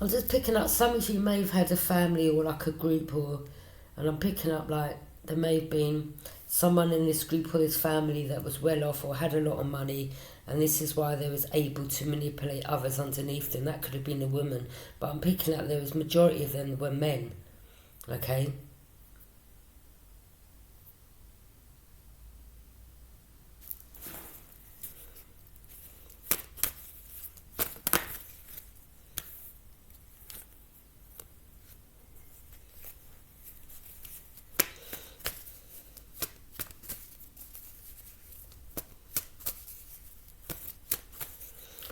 I'm just picking up, some of you may have had a family or like a group, and I'm picking up like there may have been someone in this group or this family that was well off or had a lot of money, and this is why they was able to manipulate others underneath them. That could have been a woman, but I'm picking up there was majority of them were men, okay?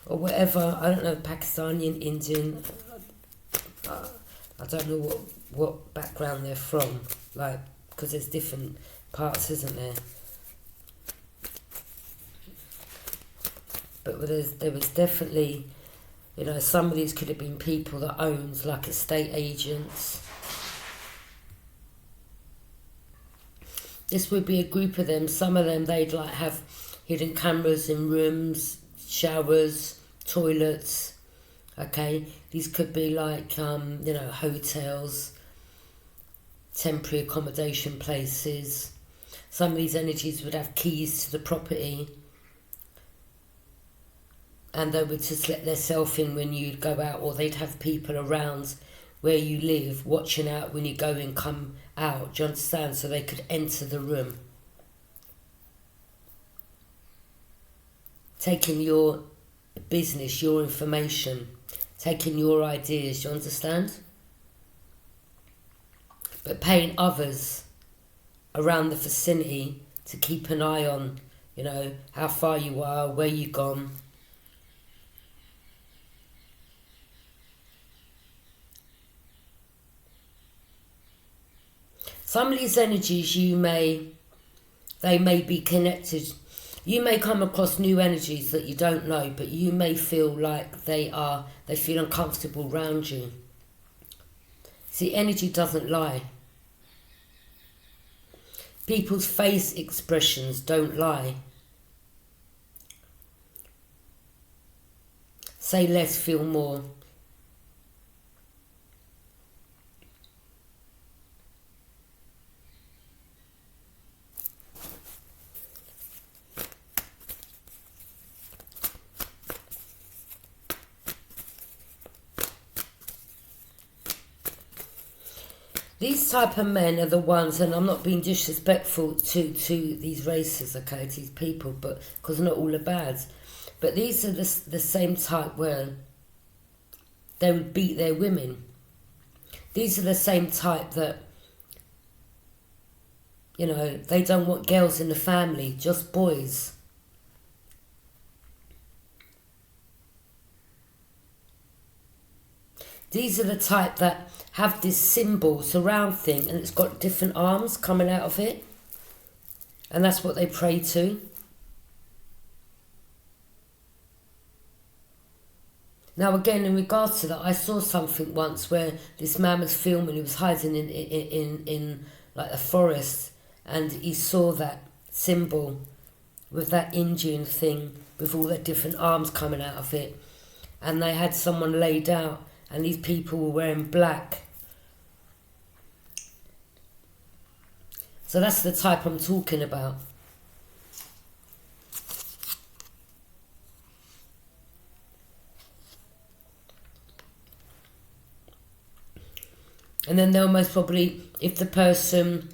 Or whatever, I don't know, Pakistani, Indian, I don't know what background they're from, like, because there's different parts, isn't there? But there was definitely, you know, some of these could have been people that owned, like, estate agents. This would be a group of them. Some of them, they'd, like, have hidden cameras in rooms, showers, toilets, okay? These could be like, you know, hotels, temporary accommodation places. Some of these energies would have keys to the property, and they would just let themselves in when you go out, or they'd have people around where you live watching out when you go and come out, do you understand? So they could enter the room, taking your business, your information, taking your ideas, you understand? But paying others around the vicinity to keep an eye on, you know, how far you are, where you've gone. Some of these energies they may be connected. You may come across new energies that you don't know, but you may feel like they feel uncomfortable around you. See, energy doesn't lie. People's face expressions don't lie. Say less, feel more. These type of men are the ones, and I'm not being disrespectful to these races, okay, to these people, but because not all are bad. But these are the same type where they would beat their women. These are the same type that, you know, they don't want girls in the family, just boys. These are the type that have this symbol surround thing, and it's got different arms coming out of it, and that's what they pray to. Now again, in regards to that, I saw something once where this man was filming, he was hiding in like a forest, and he saw that symbol with that Indian thing with all the different arms coming out of it, and they had someone laid out, and these people were wearing black. So that's the type I'm talking about. And then they'll most probably, if the person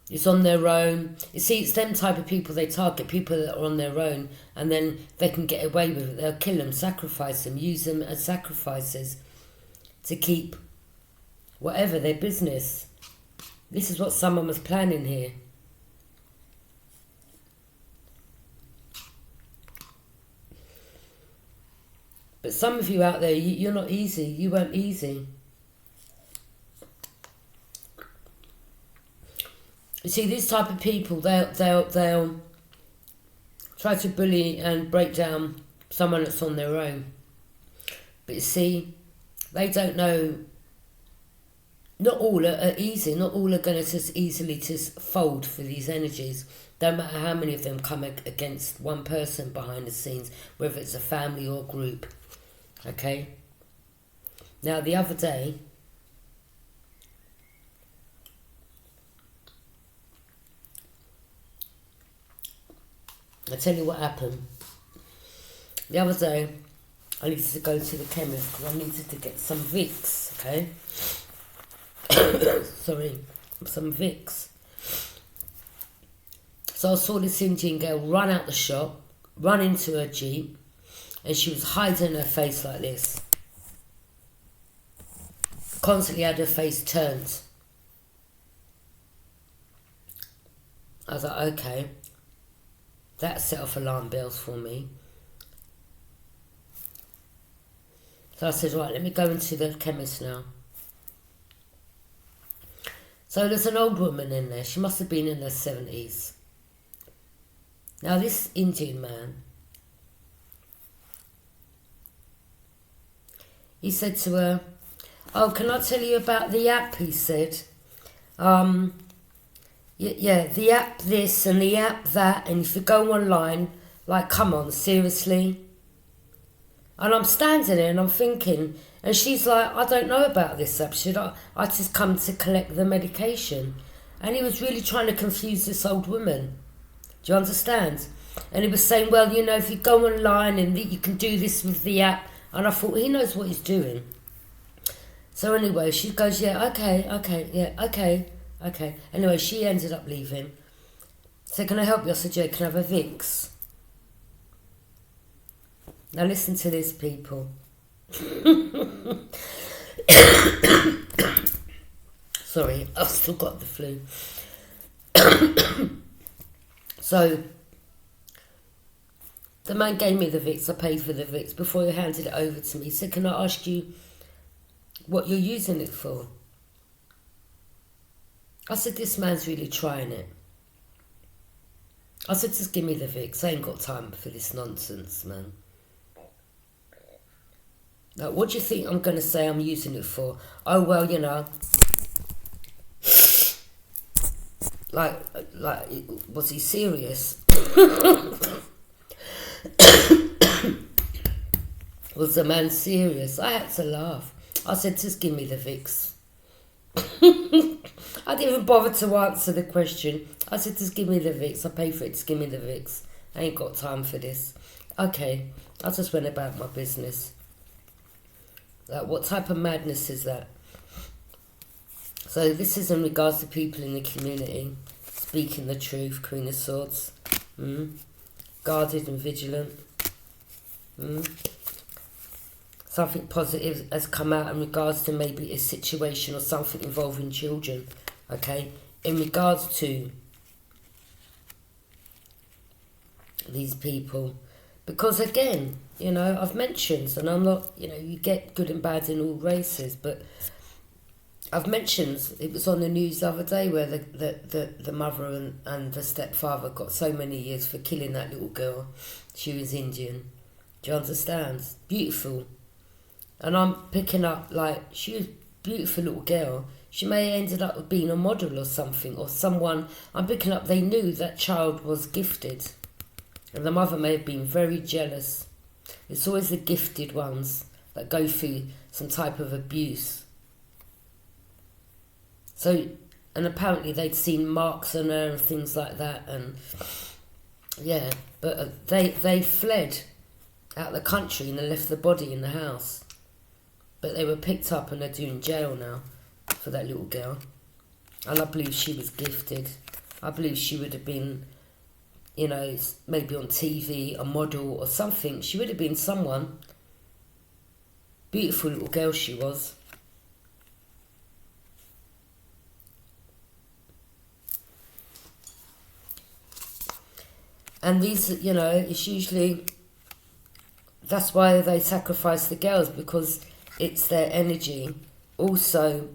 is on their own, you see, it's them type of people they target, people that are on their own, and then they can get away with it. They'll kill them, sacrifice them, use them as sacrifices to keep whatever, their business. This is what someone was planning here. But some of you out there, you're not easy. You weren't easy. You see, these type of people, they'll try to bully and break down someone that's on their own. But you see, they don't know. Not all are easy. Not all are going to just easily just fold for these energies. Don't matter how many of them come against one person behind the scenes, whether it's a family or group. Okay. Now the other day, I'll tell you what happened. The other day, I needed to go to the chemist because I needed to get some Vicks, okay? Sorry, some Vicks. So I saw this Indian girl run out the shop, run into her Jeep, and she was hiding her face like this. Constantly had her face turned. I was like, okay. That set off alarm bells for me. So I said, right, let me go into the chemist now. So there's an old woman in there. She must have been in her 70s. Now this Indian man, he said to her, oh, can I tell you about the app, he said. Yeah, the app this and the app that, and if you go online, like, come on, seriously? And I'm standing there and I'm thinking, and she's like, I don't know about this app, should I just come to collect the medication? And he was really trying to confuse this old woman. Do you understand? And he was saying, well, you know, if you go online and you can do this with the app. And I thought, he knows what he's doing. So anyway, she goes, yeah, okay. Anyway, she ended up leaving. So can I help you? I said, yeah, can I have a Vicks? Now listen to this, people. Sorry, I've still got the flu. So, the man gave me the Vicks. I paid for the Vicks. Before he handed it over to me, he said, can I ask you what you're using it for? I said, this man's really trying it. I said, just give me the Vicks. I ain't got time for this nonsense, man. Now, what do you think I'm going to say I'm using it for? Oh, well, you know. Like, was he serious? Was the man serious? I had to laugh. I said, just give me the Vicks. I didn't even bother to answer the question. I said, just give me the Vicks. I pay for it, just give me the Vicks. I ain't got time for this. Okay, I just went about my business. Like, what type of madness is that? So this is in regards to people in the community. Speaking the truth, Queen of Swords. Guarded and vigilant. Something positive has come out in regards to maybe a situation or something involving children. Okay? In regards to these people. Because again, you know, I've mentioned, and I'm not, you know, you get good and bad in all races, but I've mentioned, it was on the news the other day where the mother and the stepfather got so many years for killing that little girl. She was Indian. Do you understand? Beautiful. And I'm picking up, like, she was a beautiful little girl. She may have ended up being a model or something, or someone. I'm picking up, they knew that child was gifted. And the mother may have been very jealous. It's always the gifted ones that go through some type of abuse. So, and apparently they'd seen marks on her and things like that. And, yeah, but they fled out of the country and they left the body in the house. But they were picked up and they're doing jail now for that little girl. And I believe she was gifted. I believe she would have been, you know, maybe on TV, a model or something. She would have been someone. Beautiful little girl she was. And these, you know, it's usually, that's why they sacrifice the girls, because it's their energy. Also,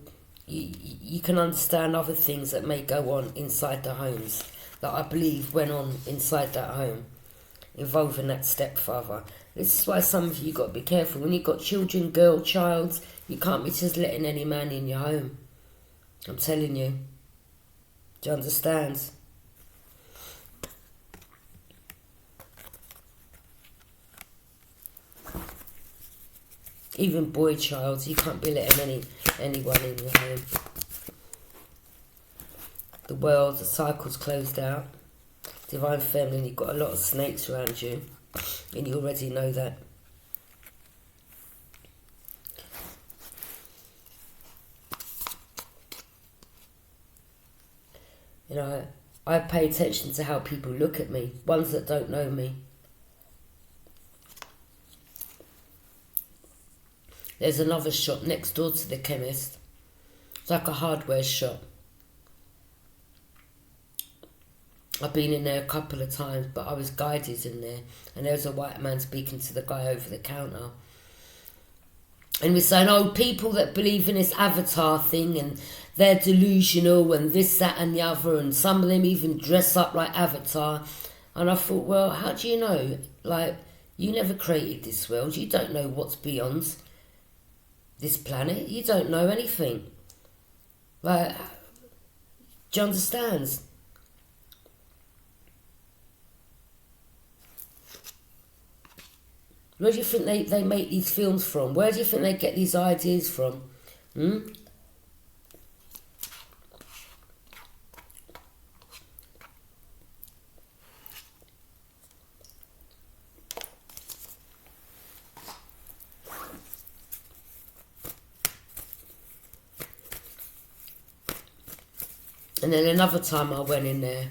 you can understand other things that may go on inside the homes that I believe went on inside that home involving that stepfather. This is why some of you got to be careful. When you've got children, girl, child, you can't be just letting any man in your home. I'm telling you. Do you understand? Even boy child, you can't be letting anyone in your home. The world, the cycle's closed out. Divine feminine, you've got a lot of snakes around you, and you already know that. You know, I pay attention to how people look at me, ones that don't know me. There's another shop next door to the chemist. It's like a hardware shop. I've been in there a couple of times, but I was guided in there, and there was a white man speaking to the guy over the counter. And we're saying, oh, people that believe in this avatar thing, and they're delusional, and this, that, and the other, and some of them even dress up like Avatar. And I thought, well, how do you know? Like, you never created this world. You don't know what's beyond this planet. You don't know anything. Like, do you understand? Where do you think they make these films from? Where do you think they get these ideas from? And then another time I went in there.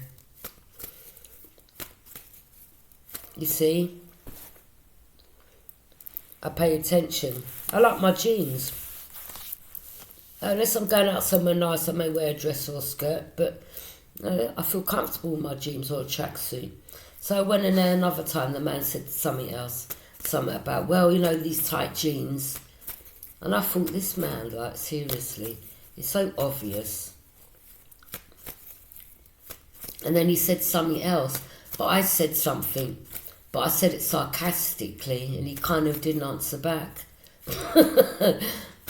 You see? I pay attention. I like my jeans. Unless I'm going out somewhere nice, I may wear a dress or a skirt, but I feel comfortable with my jeans or a tracksuit. So I went in there another time, the man said something else, something about, well, you know, these tight jeans. And I thought, this man, like, seriously, it's so obvious. And then he said something else, but I said something. But I said it sarcastically, and he kind of didn't answer back.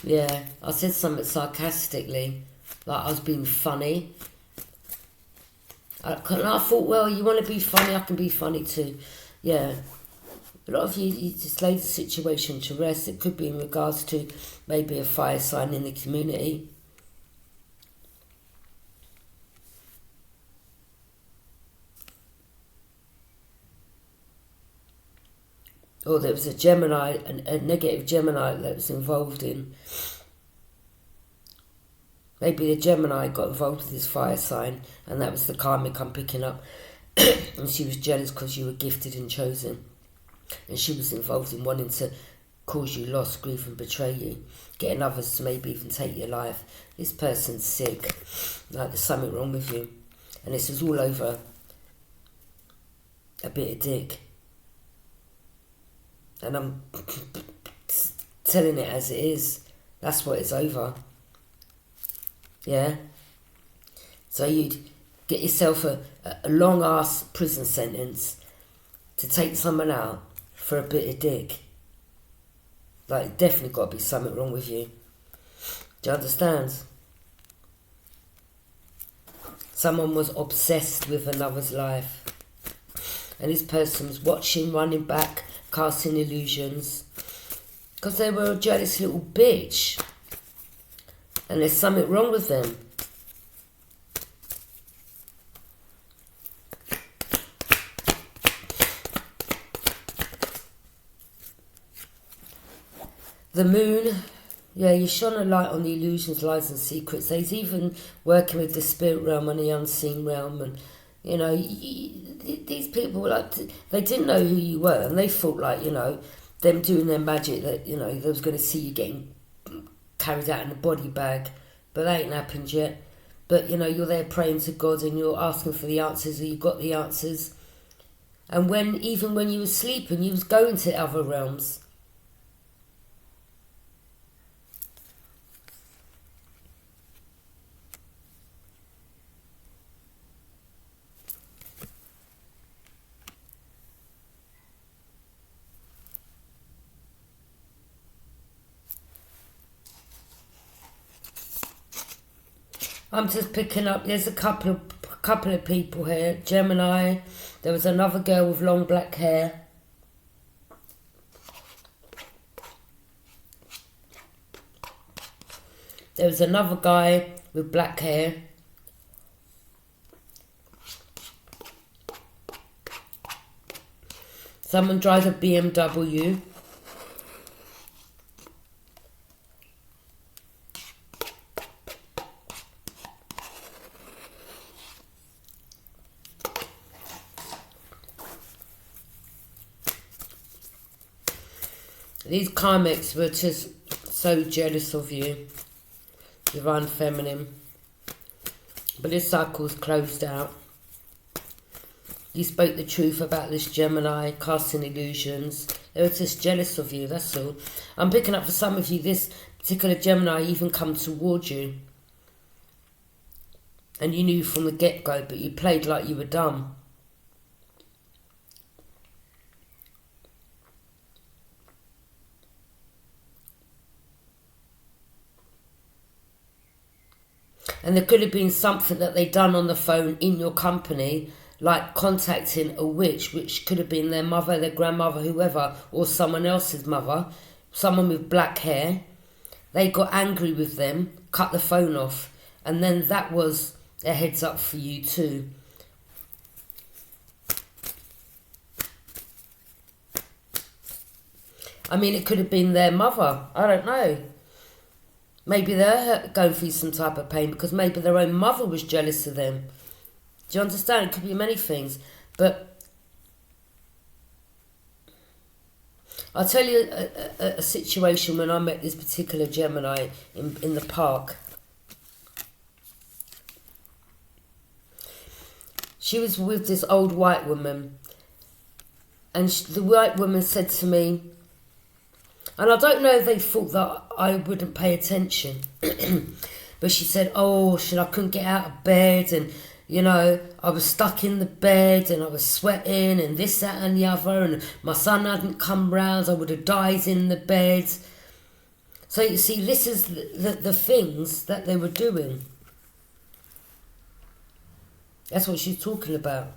Yeah, I said something sarcastically, like I was being funny. And I thought, well, you want to be funny, I can be funny too. Yeah. A lot of you just laid the situation to rest. It could be in regards to maybe a fire sign in the community. Or there was a Gemini, a negative Gemini that was involved in. Maybe the Gemini got involved with this fire sign, and that was the karmic I'm picking up. And she was jealous because you were gifted and chosen. And she was involved in wanting to cause you loss, grief and betray you. Getting others to maybe even take your life. This person's sick. Like there's something wrong with you. And this is all over a bit of dick. And I'm telling it as it is. That's what it's over. Yeah? So you'd get yourself a long-ass prison sentence to take someone out for a bit of dick. Like, definitely got to be something wrong with you. Do you understand? Someone was obsessed with another's life. And this person was watching, running back, casting illusions, because they were a jealous little bitch, and there's something wrong with them. The moon, yeah, you shone a light on the illusions, lies and secrets. He's even working with the spirit realm and the unseen realm, and you know, these people, like, they didn't know who you were, and they thought, like, you know, them doing their magic, that, you know, they was going to see you getting carried out in a body bag, but that ain't happened yet. But, you know, you're there praying to God, and you're asking for the answers, and you got the answers. And even when you were sleeping, you was going to other realms. I'm just picking up, there's a couple of people here. Gemini, there was another girl with long black hair. There was another guy with black hair. Someone drives a BMW. These karmics were just so jealous of you, divine feminine. But this cycle's closed out. You spoke the truth about this Gemini, casting illusions. They were just jealous of you, that's all. I'm picking up for some of you, this particular Gemini even come towards you. And you knew from the get-go, but you played like you were dumb. And there could have been something that they done on the phone in your company, like contacting a witch, which could have been their mother, their grandmother, whoever, or someone else's mother, someone with black hair. They got angry with them, cut the phone off, and then that was a heads up for you too. I mean, it could have been their mother, I don't know. Maybe they're going through some type of pain because maybe their own mother was jealous of them. Do you understand? It could be many things. But I'll tell you a situation when I met this particular Gemini in the park. She was with this old white woman. And the white woman said to me, and I don't know if they thought that I wouldn't pay attention. But she said, oh, I couldn't get out of bed. And, you know, I was stuck in the bed and I was sweating and this, that and the other. And my son hadn't come round. I would have died in the bed. So, you see, this is the things that they were doing. That's what she's talking about.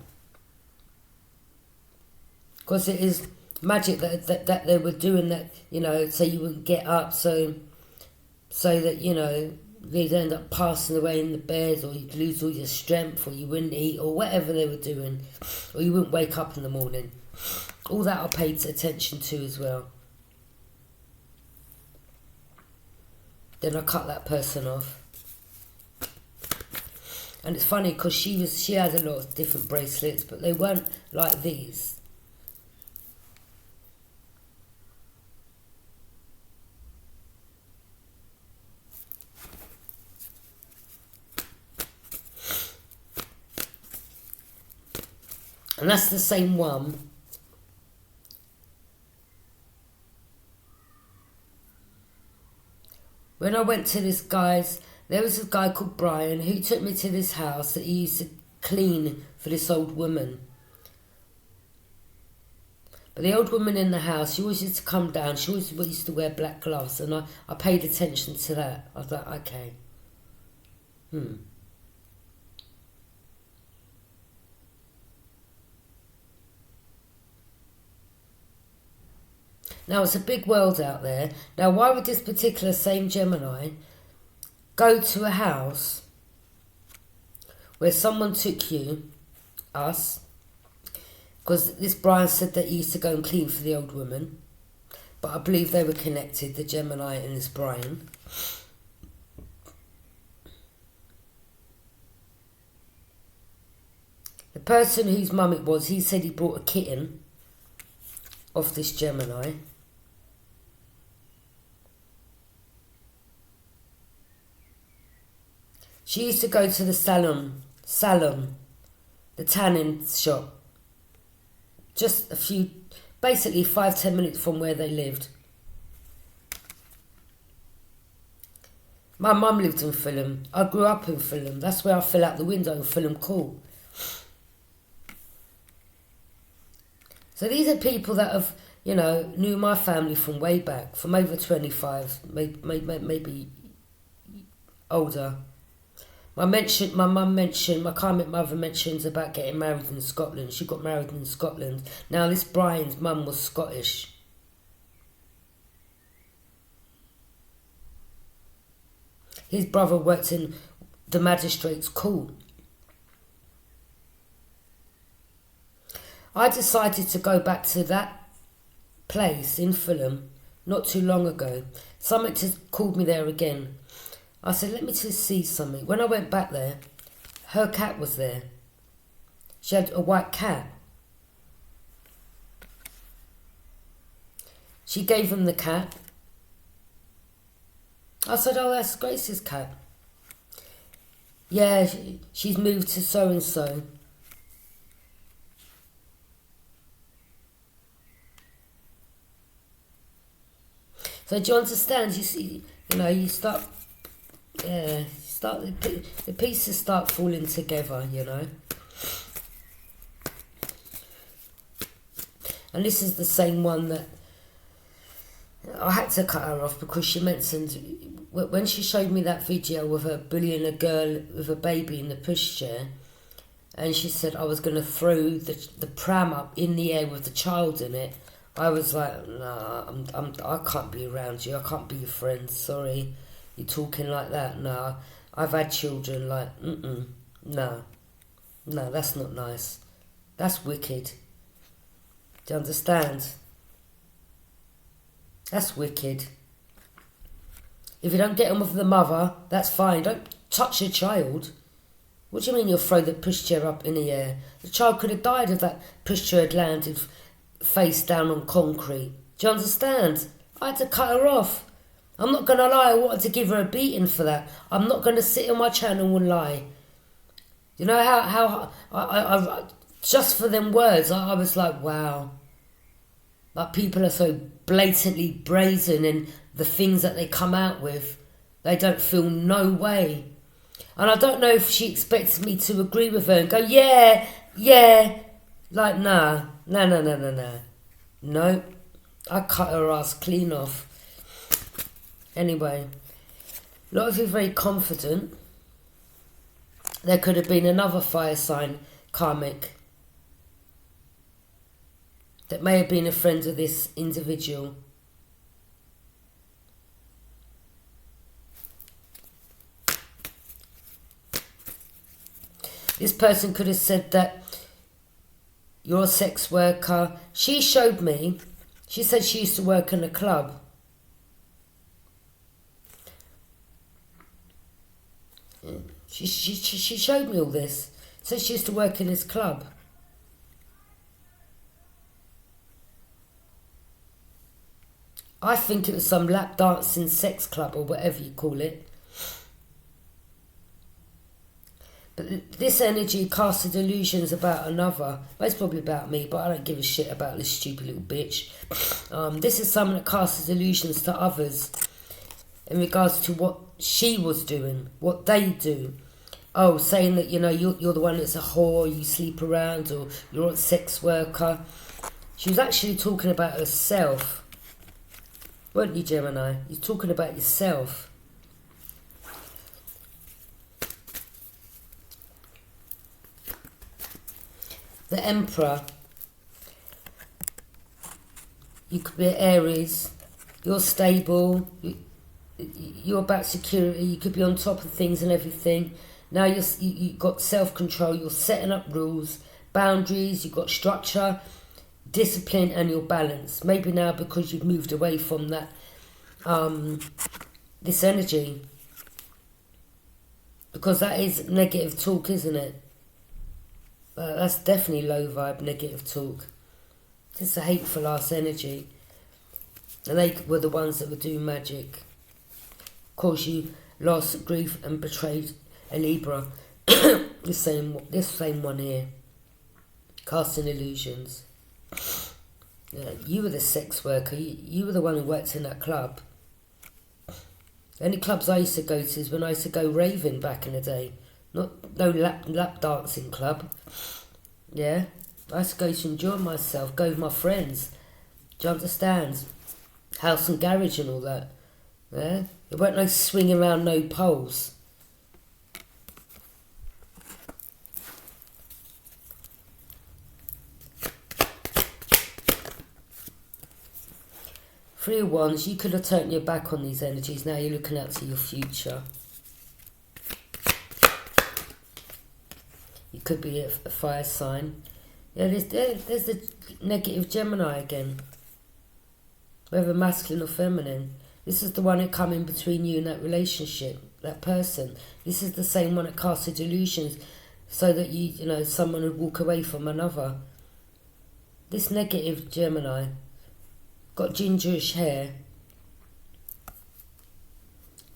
Because it is magic that they were doing that, you know, so you wouldn't get up, so that, you know, you'd end up passing away in the bed, or you'd lose all your strength, or you wouldn't eat, or whatever they were doing, or you wouldn't wake up in the morning. All that I paid attention to as well. Then I cut that person off. And it's funny because she had a lot of different bracelets, but they weren't like these. And that's the same one. When I went to this guy's, there was a guy called Brian who took me to this house that he used to clean for this old woman. But the old woman in the house, she always used to come down. She always used to wear black gloves. And I paid attention to that. I was like, okay. Now, it's a big world out there. Now, why would this particular same Gemini go to a house where someone took us, because this Brian said that he used to go and clean for the old woman, but I believe they were connected, the Gemini and this Brian. The person whose mum it was, he said he brought a kitten off this Gemini. She used to go to the salon, the tanning shop, just basically 5-10 minutes from where they lived. My mum lived in Fulham. I grew up in Fulham. That's where I fell out the window in Fulham Court. So these are people that have, you know, knew my family from way back, from over 25, maybe older. My karmic mother mentions about getting married in Scotland. She got married in Scotland. Now, this Brian's mum was Scottish. His brother worked in the magistrate's court. I decided to go back to that place in Fulham not too long ago. Something just called me there again. I said, let me just see something. When I went back there, her cat was there. She had a white cat. She gave him the cat. I said, oh, that's Grace's cat. Yeah, she's moved to so-and-so. So do you understand? You see, you start, the pieces start falling together, And this is the same one that I had to cut her off because she mentioned, when she showed me that video of her bullying a girl with a baby in the pushchair, and she said I was going to throw the pram up in the air with the child in it, I was like, nah, I can't be around you. I can't be your friend. Sorry, you're talking like that. Nah, I've had children. Like, no, that's not nice. That's wicked. Do you understand? That's wicked. If you don't get on with the mother, that's fine. Don't touch your child. What do you mean you'll throw the pushchair up in the air? The child could have died if that pushchair had landed face down on concrete. Do you understand? I had to cut her off. I'm not going to lie, I wanted to give her a beating for that. I'm not going to sit on my channel and lie. You know how I just for them words, I was like, wow. Like, people are so blatantly brazen in the things that they come out with. They don't feel no way. And I don't know if she expects me to agree with her and go, yeah. Like, nah. No. I cut her ass clean off. Anyway, a lot of you are very confident. There could have been another fire sign, karmic, that may have been a friend of this individual. This person could have said that you're a sex worker. She showed me, she said she used to work in a club. She showed me all this. Said she used to work in this club. I think it was some lap dancing sex club or whatever you call it. But this energy casts illusions about another. Well, it's probably about me, but I don't give a shit about this stupid little bitch. This is someone that casts illusions to others in regards to what she was doing, what they do. Oh, saying that, you're the one that's a whore, you sleep around, or you're a sex worker. She was actually talking about herself. Weren't you, Gemini? You're talking about yourself. The Emperor. You could be an Aries. You're stable. You're about security. You could be on top of things and everything. Now you've got self-control. You're setting up rules, boundaries. You've got structure, discipline, and your balance. Maybe now because you've moved away from that, this energy. Because that is negative talk, isn't it? That's definitely low vibe, negative talk. It's a hateful ass energy. And they were the ones that were doing magic. Of course, you lost, grief, and betrayed a Libra. this same one here. Casting illusions. Yeah, you were the sex worker. You were the one who worked in that club. The only clubs I used to go to is when I used to go raving back in the day. No lap dancing club. Yeah, I used to go to enjoy myself, go with my friends. Do you understand? House and garage and all that. Yeah, there weren't no swinging around, no poles. Three of Wands, you could have turned your back on these energies. Now you're looking out to your future. You could be a fire sign. Yeah, there's the negative Gemini again. Whether masculine or feminine. This is the one that come in between you and that relationship, that person. This is the same one that casted illusions so that someone would walk away from another. This negative Gemini got gingerish hair.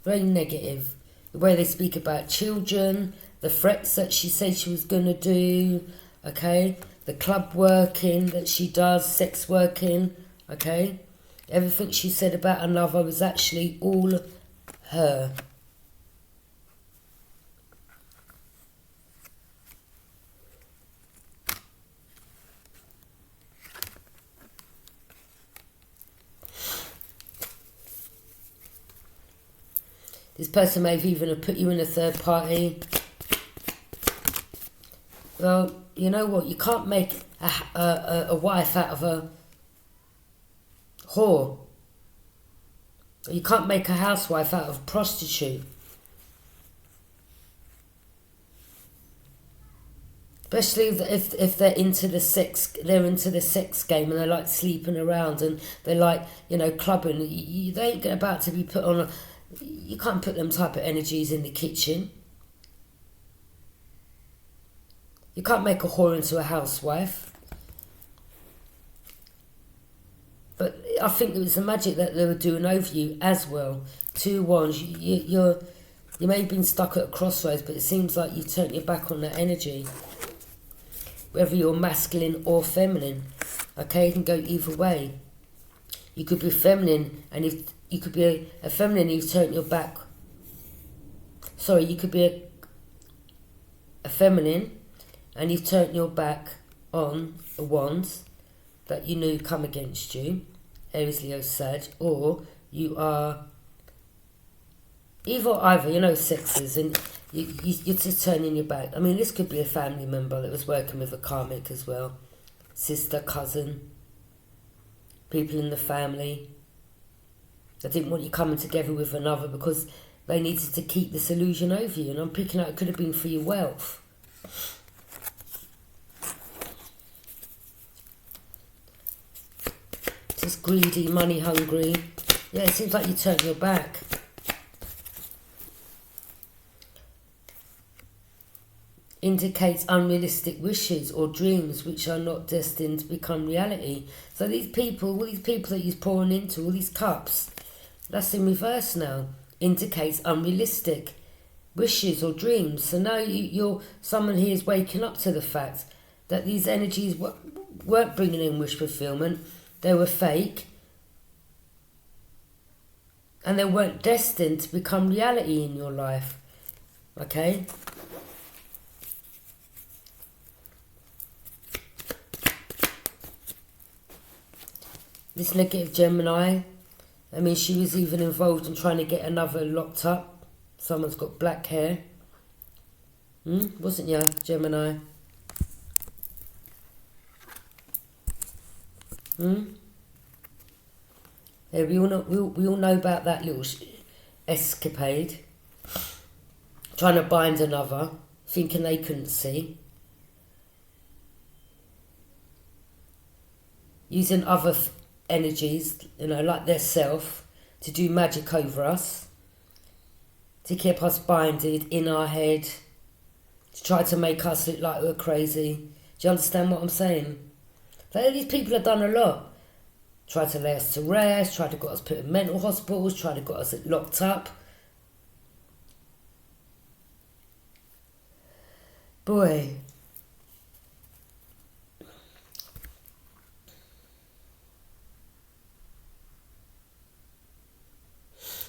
Very negative. The way they speak about children, the threats that she said she was going to do, okay? The club working that she does, sex working, okay? Everything she said about another was actually all her. This person may have even put you in a third party. Well, you know what? You can't make a wife out of a whore. You can't make a housewife out of a prostitute. Especially if they're into the sex game and they like sleeping around and they like, clubbing. They ain't about to be put on you can't put them type of energies in the kitchen. You can't make a whore into a housewife. But I think it was the magic that they were doing over you as well. 2 wands. You may have been stuck at a crossroads, but it seems like you've turned your back on that energy. Whether you're masculine or feminine. Okay, it can go either way. You could be feminine, and if you could be a feminine, you've turned your back. Sorry, you could be a feminine, and you've turned your back on the wands that you knew come against you, Aries, Leo, Sag, or you are either, sexes, and you're just turning your back. I mean, this could be a family member that was working with a karmic as well. Sister, cousin, people in the family. They didn't want you coming together with another because they needed to keep this illusion over you. And I'm picking out it could have been for your wealth. Just greedy, money hungry. Yeah, it seems like you turned your back. Indicates unrealistic wishes or dreams which are not destined to become reality. So these people, all these people that he's pouring into, all these cups, that's in reverse now. Indicates unrealistic wishes or dreams. So now you're someone here is waking up to the fact that these energies weren't bringing in wish fulfillment. They were fake. And they weren't destined to become reality in your life. Okay? This negative Gemini, I mean, she was even involved in trying to get another locked up. Someone's got black hair. Wasn't you, Gemini? Yeah, we all know about that little escapade. Trying to bind another, thinking they couldn't see. Using other energies, like their self, to do magic over us, to keep us binded in our head, to try to make us look like we're crazy. Do you understand what I'm saying? So these people have done a lot. Tried to lay us to rest, tried to get us put in mental hospitals, tried to get us locked up. Boy.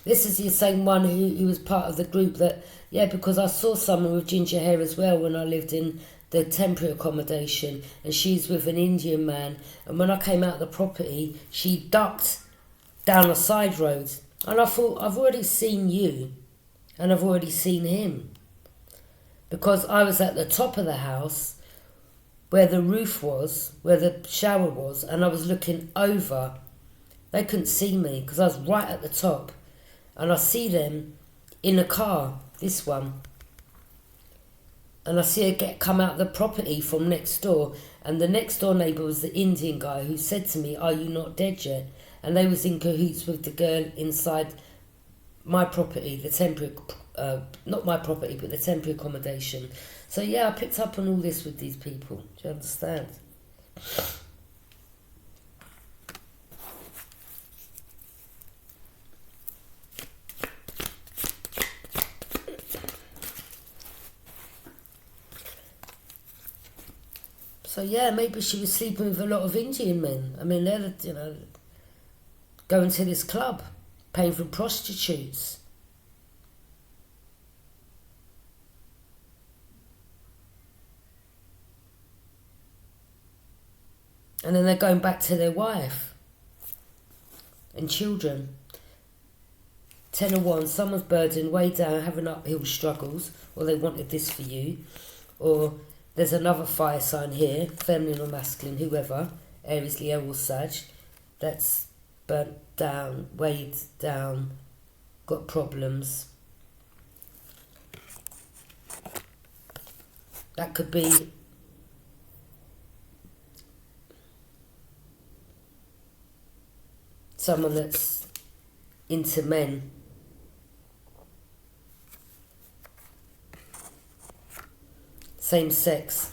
This is the same one who was part of the group that, because I saw someone with ginger hair as well when I lived in the temporary accommodation, and she's with an Indian man, and when I came out of the property, she ducked down a side road, and I thought, I've already seen you, and I've already seen him, because I was at the top of the house, where the roof was, where the shower was, and I was looking over. They couldn't see me, because I was right at the top. And I see them in a car, this one. And I see her come out the property from next door, and the next door neighbour was the Indian guy who said to me, "Are you not dead yet?" And they was in cahoots with the girl inside my property, the temporary, not my property, but the temporary accommodation. So yeah, I picked up on all this with these people. Do you understand? So yeah, maybe she was sleeping with a lot of Indian men. I mean, they're, going to this club, paying for prostitutes. And then they're going back to their wife and children. 10 of Wands, someone's burdened, way down, having uphill struggles, or they wanted this for you. Or there's another fire sign here, feminine or masculine, whoever, Aries, Leo or Sag, that's burnt down, weighed down, got problems. That could be someone that's into men. Same sex.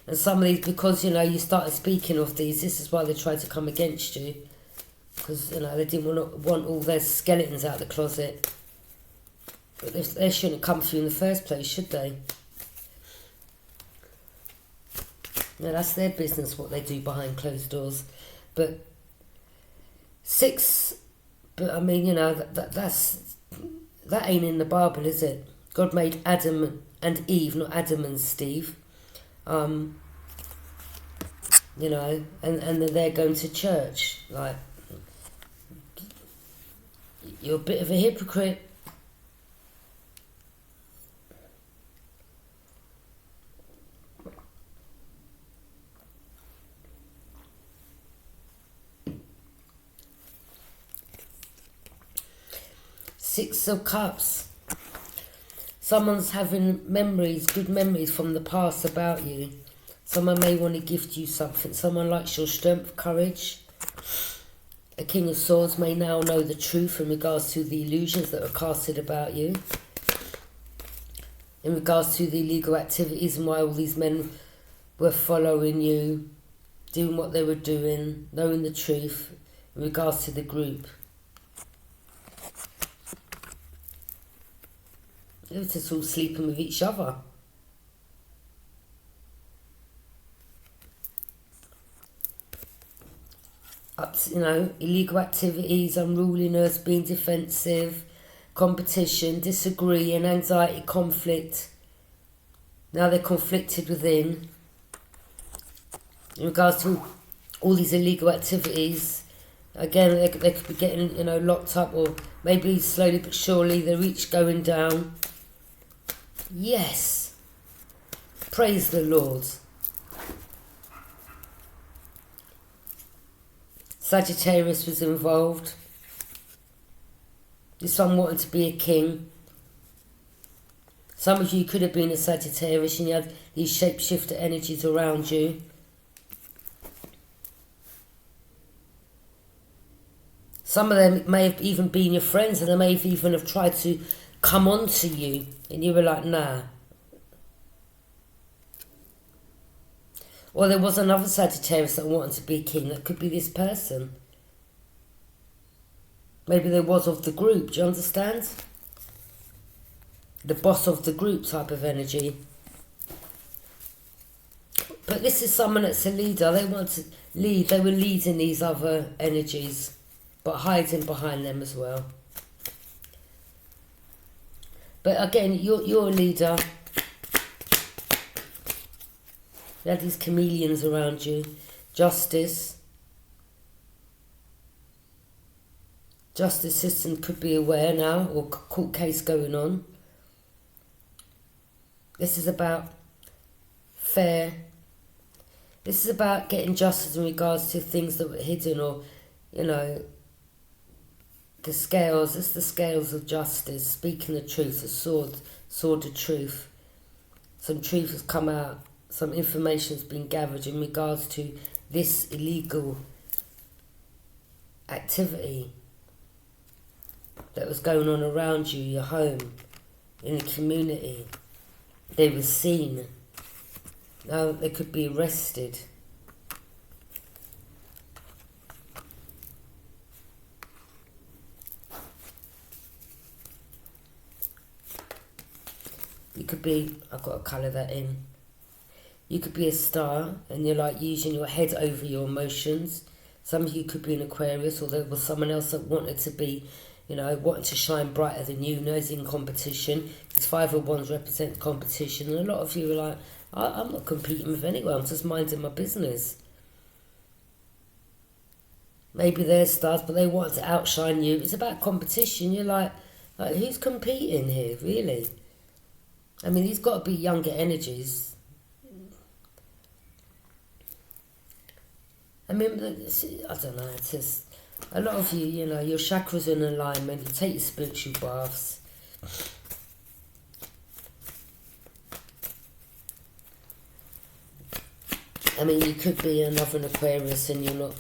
And some of these, because, you started speaking of these, this is why they tried to come against you. Because, they didn't want all their skeletons out of the closet. But they shouldn't come for you in the first place, should they? Yeah, that's their business, what they do behind closed doors. But 6, but I mean, that ain't in the Bible, is it? God made Adam and Eve, not Adam and Steve. And then they're going to church. Like, you're a bit of a hypocrite. Six of Cups. Someone's having memories, good memories from the past about you. Someone may want to gift you something. Someone likes your strength, courage. A King of Swords may now know the truth in regards to the illusions that are casted about you. In regards to the illegal activities and why all these men were following you, doing what they were doing, knowing the truth in regards to the group. They were just all sleeping with each other. Illegal activities, unruliness, being defensive, competition, disagreeing, anxiety, conflict. Now they're conflicted within. In regards to all these illegal activities, again, they could be getting, locked up, or maybe slowly but surely they're each going down. Yes. Praise the Lord. Sagittarius was involved. This one wanted to be a king. Some of you could have been a Sagittarius and you had these shapeshifter energies around you. Some of them may have even been your friends, and they may have even have tried to come on to you and you were like, nah. Or there was another Sagittarius that wanted to be king. That could be this person. Maybe there was of the group. Do you understand? The boss of the group type of energy. But this is someone that's a leader. They want to lead. They were leading these other energies, but hiding behind them as well. But again, you're a leader. You have these chameleons around you. Justice. Justice system could be aware now, or court case going on. This is about fair. This is about getting justice in regards to things that were hidden, or, you know, the scales. It's the scales of justice, speaking the truth, the sword of truth. Some truth has come out, some information has been gathered in regards to this illegal activity that was going on around you, your home, in the community. They were seen. Now they could be arrested. You could be, I've got to colour that in. You could be a star and you're like using your head over your emotions. Some of you could be an Aquarius, or there was someone else that wanted to be, you know, wanting to shine brighter than you, knows in competition. Because 5 of Wands represents competition, and a lot of you are like, I'm not competing with anyone, I'm just minding my business. Maybe they're stars, but they want to outshine you. It's about competition. You're like who's competing here, really? I mean, these got to be younger energies. I mean, I don't know, it's just, a lot of you, you know, your chakras are in alignment, you take your spiritual baths. I mean, you could be another Aquarius and you're not.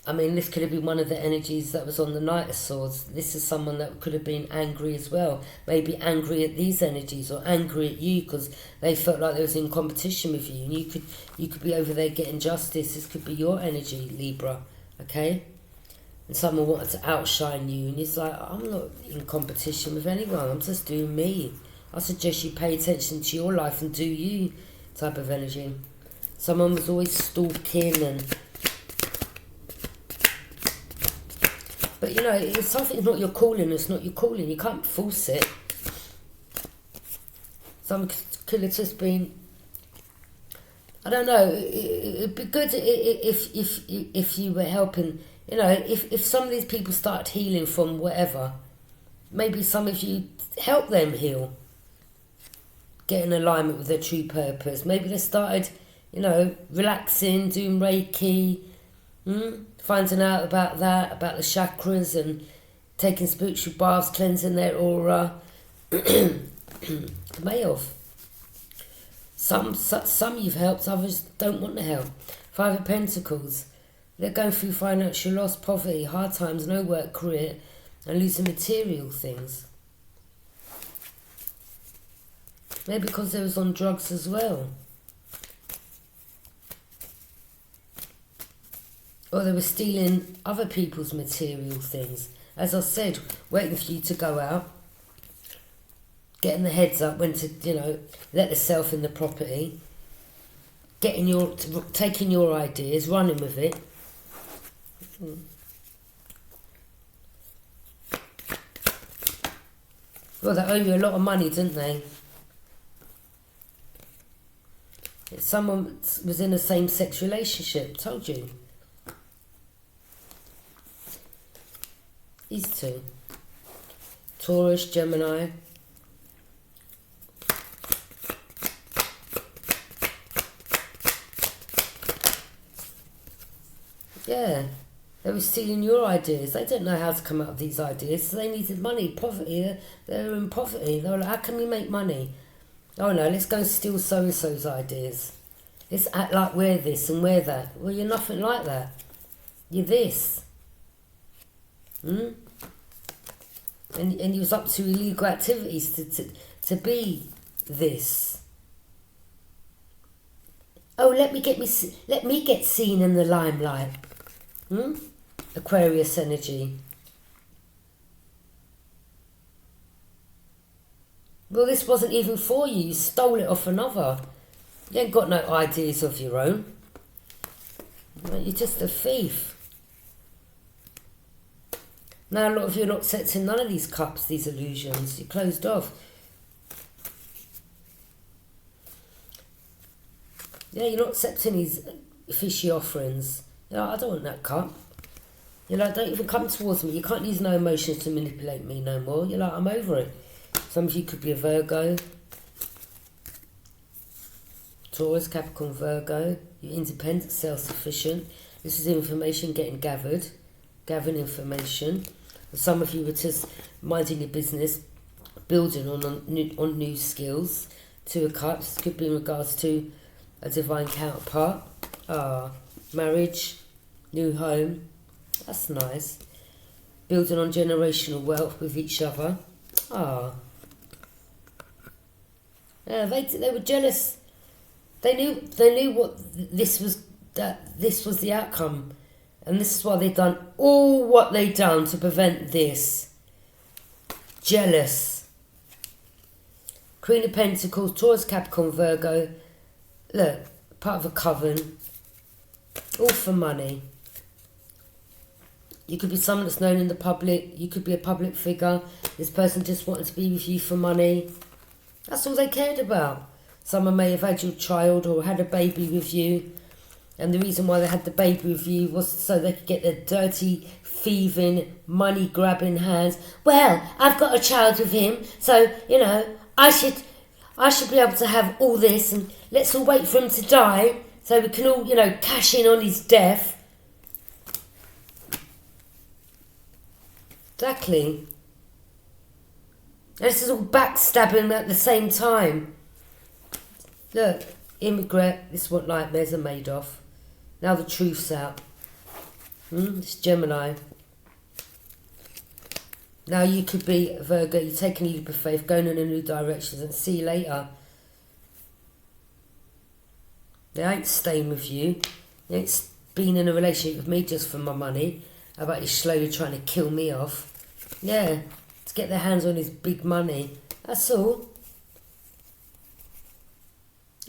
I mean, this could have been one of the energies that was on the Knight of Swords. This is someone that could have been angry as well. Maybe angry at these energies, or angry at you because they felt like they was in competition with you. And you could be over there getting justice. This could be your energy, Libra, okay? And someone wanted to outshine you. And it's like, I'm not in competition with anyone. I'm just doing me. I suggest you pay attention to your life and do you type of energy. Someone was always stalking and... But, you know, if something's not your calling, it's not your calling. You can't force it. Some could have just been... I don't know. It'd be good if you were helping... You know, if some of these people start healing from whatever, maybe some of you help them heal. Get in alignment with their true purpose. Maybe they started, you know, relaxing, doing Reiki... finding out about that, about the chakras, and taking spiritual baths, cleansing their aura. May have. Some you've helped, others don't want to help. 5 of Pentacles. They're going through financial loss, poverty, hard times, no work, career, and losing material things. Maybe because they was on drugs as well. Or they were stealing other people's material things. As I said, waiting for you to go out, getting the heads up when to, you know, let the self in the property, taking your ideas, running with it. Well, they owe you a lot of money, didn't they? Someone was in a same-sex relationship, told you. These two. Taurus, Gemini. Yeah. They were stealing your ideas. They didn't know how to come up with these ideas, so they needed money. Poverty. They were in poverty. They were like, how can we make money? Oh no, let's go and steal so-and-so's ideas. Let's act like we're this and we're that. Well, you're nothing like that. You're this. And he was up to illegal activities to be this. Oh, let me get seen in the limelight. Aquarius energy. Well, this wasn't even for you. You stole it off another. You ain't got no ideas of your own. You're just a thief. Now a lot of you are not accepting none of these cups, these illusions. You're closed off. Yeah, you're not accepting these fishy offerings. You're like, I don't want that cup. You're like, don't even come towards me. You can't use no emotions to manipulate me no more. You're like, I'm over it. Some of you could be a Virgo. Taurus, Capricorn, Virgo. You're independent, self-sufficient. This is information getting gathering information. Some of you were just minding your business, building on new skills. Two of Cups could be in regards to a divine counterpart. Marriage, new home. That's nice. Building on generational wealth with each other. Yeah, they were jealous. They knew what this was, that this was the outcome, and this is why they've done all what they've done to prevent this. Jealous. Queen of Pentacles, Taurus, Capricorn, Virgo. Look, part of a coven. All for money. You could be someone that's known in the public. You could be a public figure. This person just wanted to be with you for money. That's all they cared about. Someone may have had your child or had a baby with you, and the reason why they had the baby with you was so they could get their dirty, thieving, money-grabbing hands. Well, I've got a child with him, so, I should be able to have all this, and let's all wait for him to die so we can all, cash in on his death. Exactly. And this is all backstabbing at the same time. Look, immigrant, this is what nightmares are made of. Now the truth's out. It's Gemini. Now you could be Virgo, you're taking a leap of faith, going in a new direction, and see you later. They ain't staying with you. They ain't being in a relationship with me just for my money. How about you slowly trying to kill me off? Yeah, to get their hands on his big money. That's all.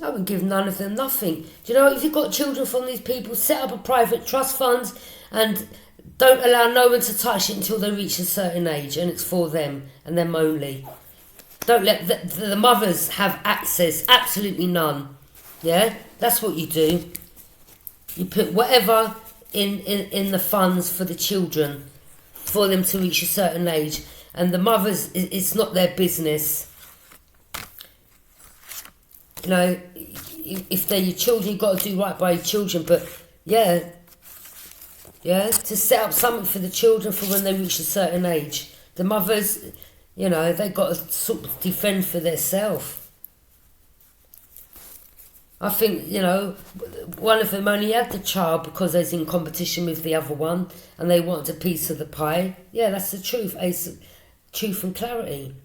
I would give none of them nothing. Do you know, if you've got children from these people, set up a private trust fund and don't allow no one to touch it until they reach a certain age, and it's for them and them only. Don't let the mothers have access, absolutely none. Yeah, that's what you do. You put whatever in the funds for the children, for them to reach a certain age, and the mothers, it's not their business. If they're your children, you've got to do right by your children, but yeah, to set up something for the children for when they reach a certain age. The mothers, they've got to sort of defend for themselves. I think, one of them only had the child because they was in competition with the other one and they wanted a piece of the pie. Yeah, that's the truth. Ace of truth and clarity.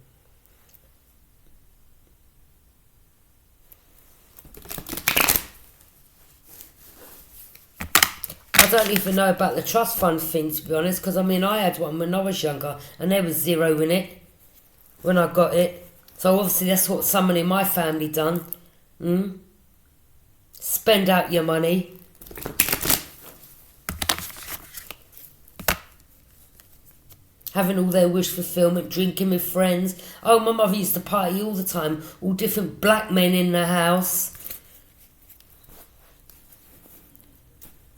I don't even know about the trust fund thing, to be honest, because I had one when I was younger and there was zero in it when I got it. So obviously that's what someone in my family done. Spend out your money. Having all their wish fulfillment, drinking with friends. Oh, my mother used to party all the time. All different black men in the house.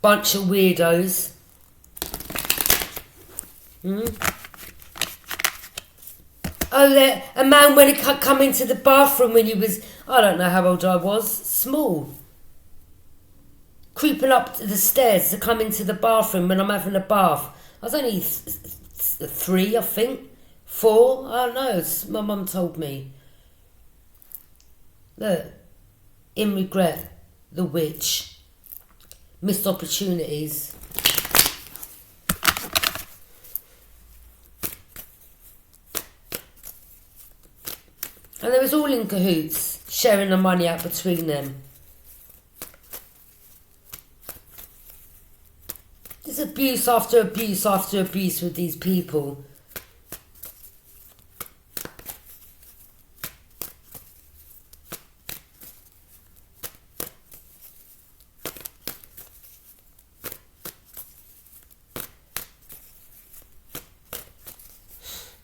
Bunch of weirdos. Oh, a man when he come into the bathroom when he was, I don't know how old I was, small. Creeping up the stairs to come into the bathroom when I'm having a bath. I was only 3, I think. 4, I don't know. My mum told me. Look, in regret, the witch. Missed opportunities. And they was all in cahoots, sharing the money out between them. There's abuse after abuse after abuse with these people.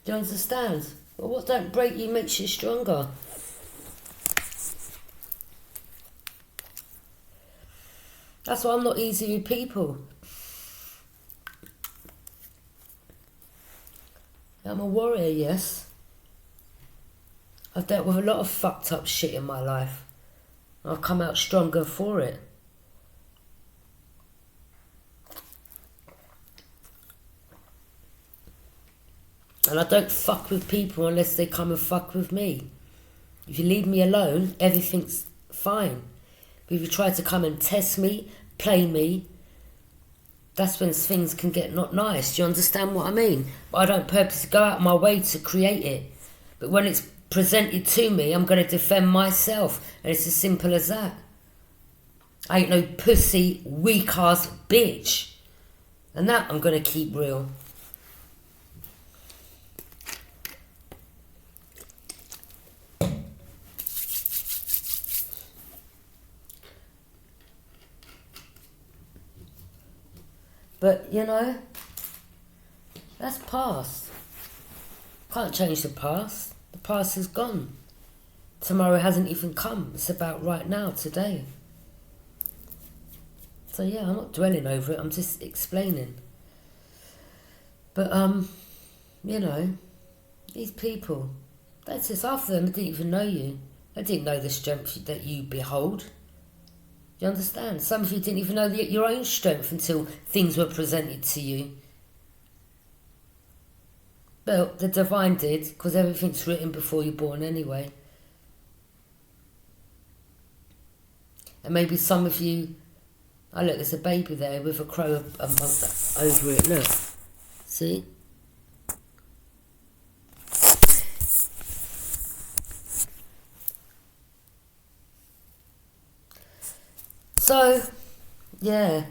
Do you understand? Well, what don't break you makes you stronger. That's why I'm not easy with people. I'm a warrior, yes. I've dealt with a lot of fucked up shit in my life. I'll come out stronger for it. And I don't fuck with people unless they come and fuck with me. If you leave me alone, everything's fine. But if you try to come and test me, play me, that's when things can get not nice. Do you understand what I mean? But I don't purposely go out of my way to create it. But when it's presented to me, I'm going to defend myself. And it's as simple as that. I ain't no pussy, weak-ass bitch. And that I'm going to keep real. But, you know, that's past. Can't change the past. The past is gone. Tomorrow hasn't even come. It's about right now, today. So, yeah, I'm not dwelling over it. I'm just explaining. But, you know, these people, that's just half of them didn't even know you. They didn't know the strength that you behold. You understand? Some of you didn't even know your own strength until things were presented to you. Well, the divine did, because everything's written before you're born anyway. And maybe some of you... Oh, look, there's a baby there with a crow over it. Look. See? So, yeah.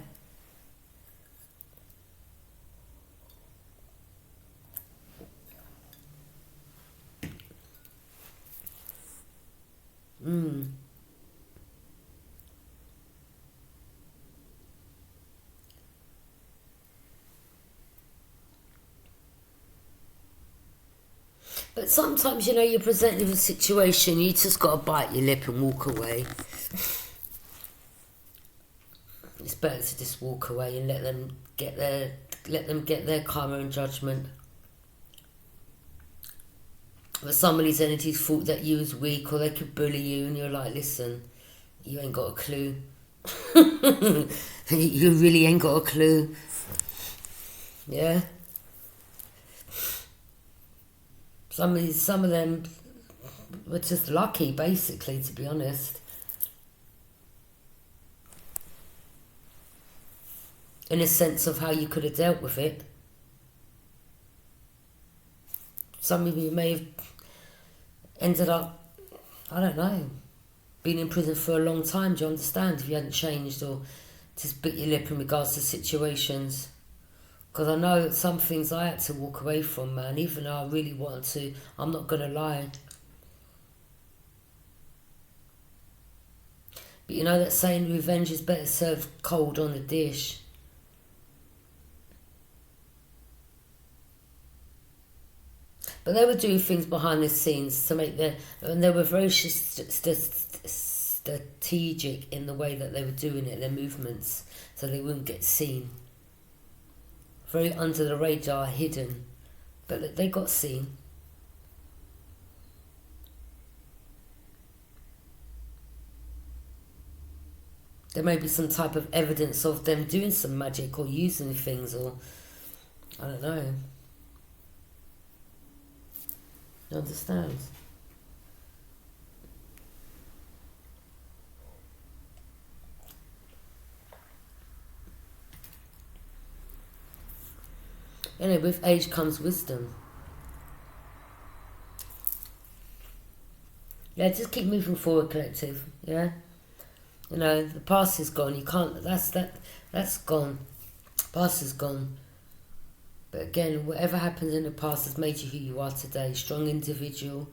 But sometimes, you know, you're presented with a situation, you just got to bite your lip and walk away. It's better to just walk away and let them get their karma and judgment. But some of these entities thought that you was weak or they could bully you, and you're like, listen, you ain't got a clue. You really ain't got a clue. Yeah. Some of them were just lucky, basically, to be honest. In a sense of how you could have dealt with it. Some of you may have ended up, I don't know, being in prison for a long time, do you understand, if you hadn't changed or just bit your lip in regards to situations. Because I know some things I had to walk away from, man, even though I really wanted to, I'm not going to lie. But you know that saying, revenge is better served cold on a dish. But they were doing things behind the scenes to make and they were very strategic in the way that they were doing it, their movements, so they wouldn't get seen. Very under the radar, hidden, but they got seen. There may be some type of evidence of them doing some magic or using things, or I don't know. You understand? Anyway, with age comes wisdom. Yeah, just keep moving forward, collective. Yeah, you know the past is gone. You can't. That's gone. Past is gone. But again, whatever happened in the past has made you who you are today. Strong individual,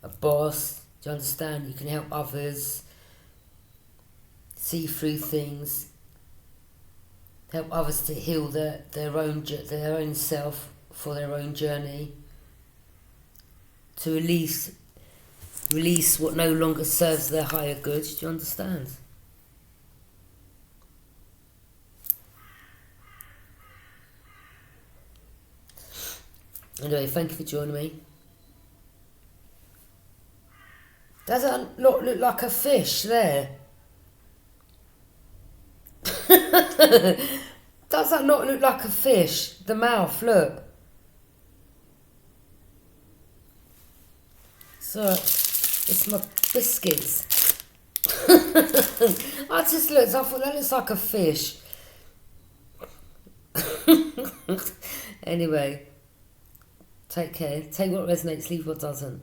a boss. Do you understand? You can help others. See through things. Help others to heal their own self for their own journey. To release what no longer serves their higher good. Do you understand? Anyway, thank you for joining me. Does that look like a fish there? Does that not look like a fish? The mouth, look. So, it's my biscuits. I just looked, I thought that looks like a fish. Anyway, take care. Take what resonates, leave what doesn't.